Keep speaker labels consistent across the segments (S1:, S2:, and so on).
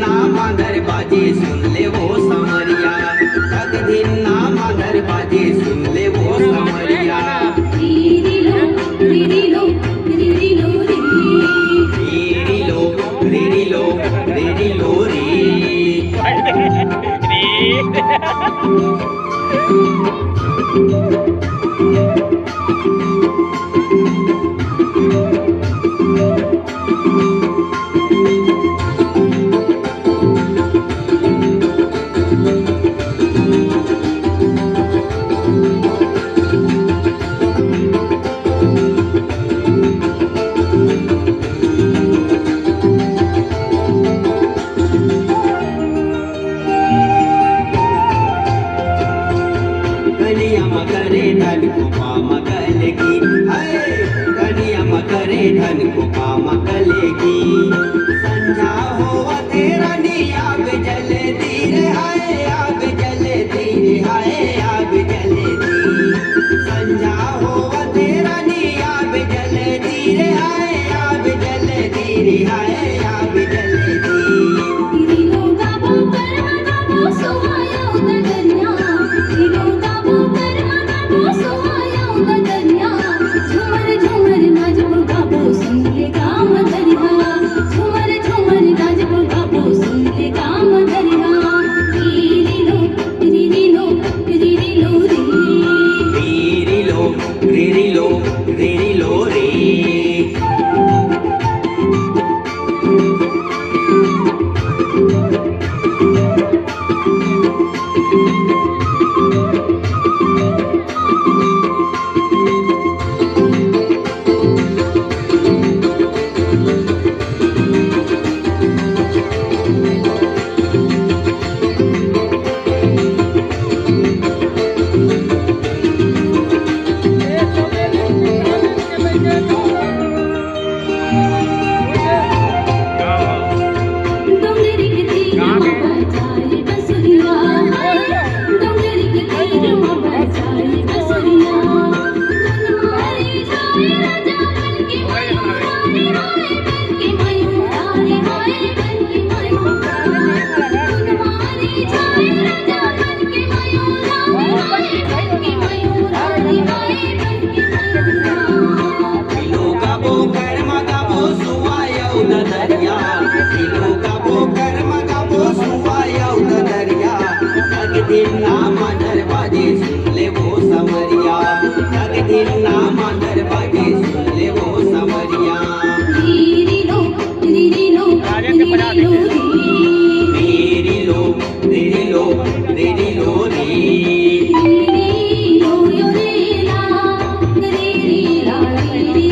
S1: ना मांदर बाजे सुन ले वो समरिया, तक दिन ना मांदर बाजे सुन ले वो समरिया।
S2: रीरी लो रीरी लो रीरी लो री,
S1: रीरी लो रीरी लो रीरी लो री। कनिया मकरे धन को पाम कलेगी, कनिया मकरे धन को पाम कलेगी। संझा हो तेरा नी आग जले धीरे हाय, आग जले धीरे हाय, आग जले धी। संझा हो तेरा नी आग जले धीरे हाय, आग जले धीरे हाय, आग जले धी।
S2: रीरी लो गाबो कर्मा गाबो सोहाया उदरिया, रीरी लो गाबो कर्मा गाबो सोहाया उदरिया। झूमर झूमर नाचबो गाबो सुन ले काम दरिया, झूमर झूमर नाचबो गाबो सुन ले काम दरिया। रीरी लो रीरी लो रीरी लो री,
S1: रीरी लो रीरी लो रीरी लो री।
S2: डोंगरी के तीर बजाए बसुरिया, डोंगरी के तीर बजाए बसुरिया। मारी जाए राजा बन के मयूरारे हाय, बन के मयूरारे हाय, बन के मयूरारे। मारी जाए राजा बन के मयूरारे हाय, बन के मयूरारे हाय, बन के मयूरारे।
S1: किलो गाबो कर्मा गाबो सुवायो न दरिया, किलो गाबो कर्मा गाबो सुवायो न दरिया। तक दिन ना मांदर बाजे सुन ले वो समरिया, तक दिन ना मांदर बाजे सुन ले वो समरिया।
S2: रीरी लो रीरी लो रीरी लो री,
S1: रीरी लो रीरी लो रीरी लो री।
S2: रीरी लो यो रे ला, रीरी ला रीरी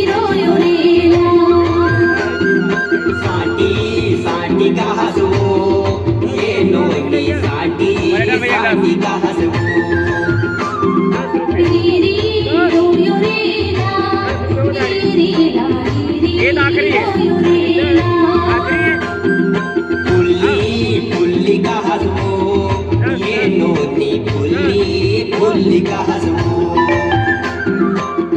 S2: लो यो रे ला।
S1: साटी साटी का हसो, ये नोनी साटी साटी का हसो।
S2: रीरी लो यो रे ला, रीरी ला रीरी लो यो रे ला।
S1: पुल्ली पुल्ली का हसो, ये नोनी पुल्ली पुल्ली का हसो।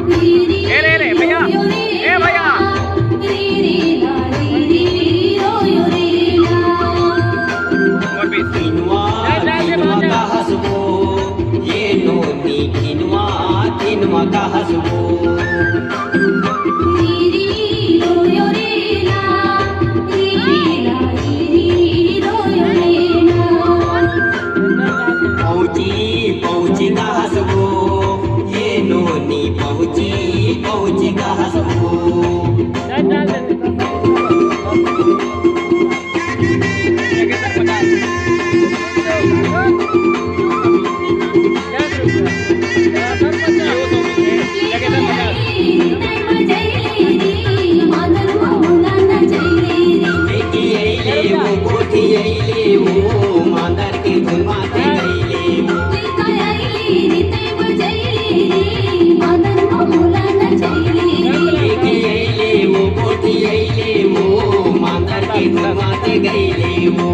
S2: रीरी लो यो रे ला, रीरी ला रीरी लो यो रे ला।
S1: किनवा किनवा का हसो, ये नोनी किनवा किनवा का हसो।
S2: रीरी लो यो रे ला, रीरी ला रीरी लो यो रे ला।
S1: पहुंची पहुंची का हसो, ये नोनी पहुंची पहुंची का हसो। मांदर के धुन माते गईले वो। लेके अइले वो कोठी अइले वो, मांदर के धुन माते गईले वो।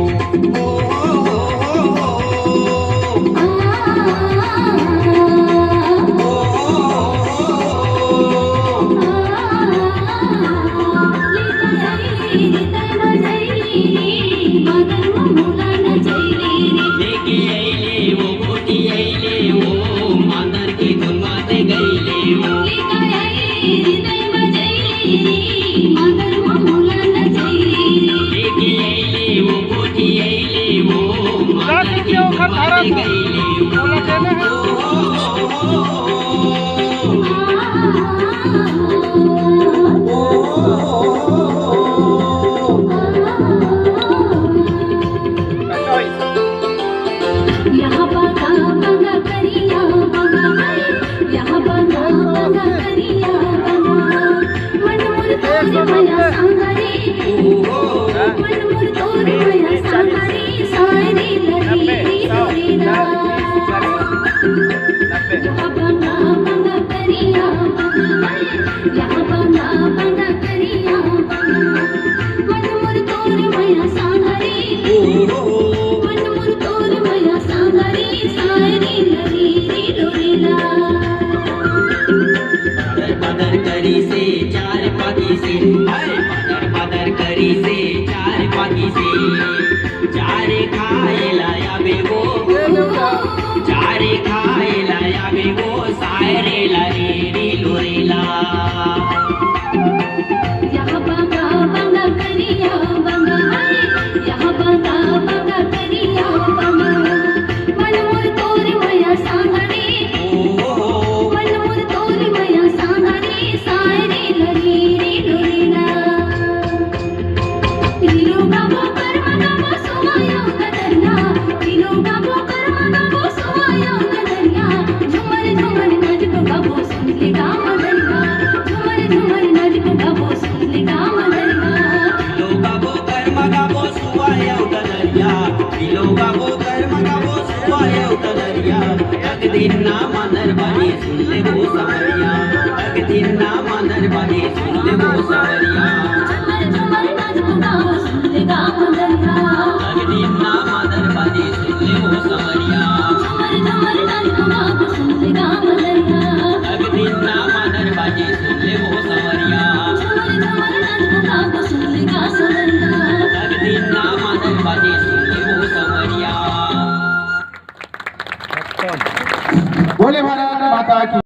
S1: वो कोठी आईले वो माता की तुम्हारे गईले
S2: यहाँ बगा बगा करिया बगा यहाँ बगा बगा करिया बगा मन मुर तोर माया सांगारे मन मुर तोर माया सांगारे सारे लगी सोरेला यहाँ बगा बगा करिया बगा यहाँ बगा बगा करिया बगा मन मुर तोर माया सांगारे मन मुर तोर माया सांगारे सारे लगी डोरेला
S1: पदर करी से चार पागी से पदर पदर करी से चार पागी से चारे खाए लाया बेगो चारे खाए लाया बेगो सायरे लारे रे लोरेला
S2: यहाँ बगा बगा करिया बगा यहाँ बगा बगा करिया बगा मन मुर तोर माया सांगारे मन मुर तोर माया सांगारे सारे लगी डोरेला दिलो गाबो कर्म गाबो सोया उदरिया दिलो गाबो कर्म गाबो सोया उदरिया झुमर झुमर नाच गाबो सुन ले गाम दरिया झुमर झुमर नाच गाबो सुन ले गाम दरिया
S1: लोगा बो कर्म गाबो सुवाया उदरिया लोगा बो कर्म गाबो सुवाया उदरिया एक दिन ना मनर बनी सुन ले वो सवरिया एक दिन ना मनर बनी सुन ले वो सवरिया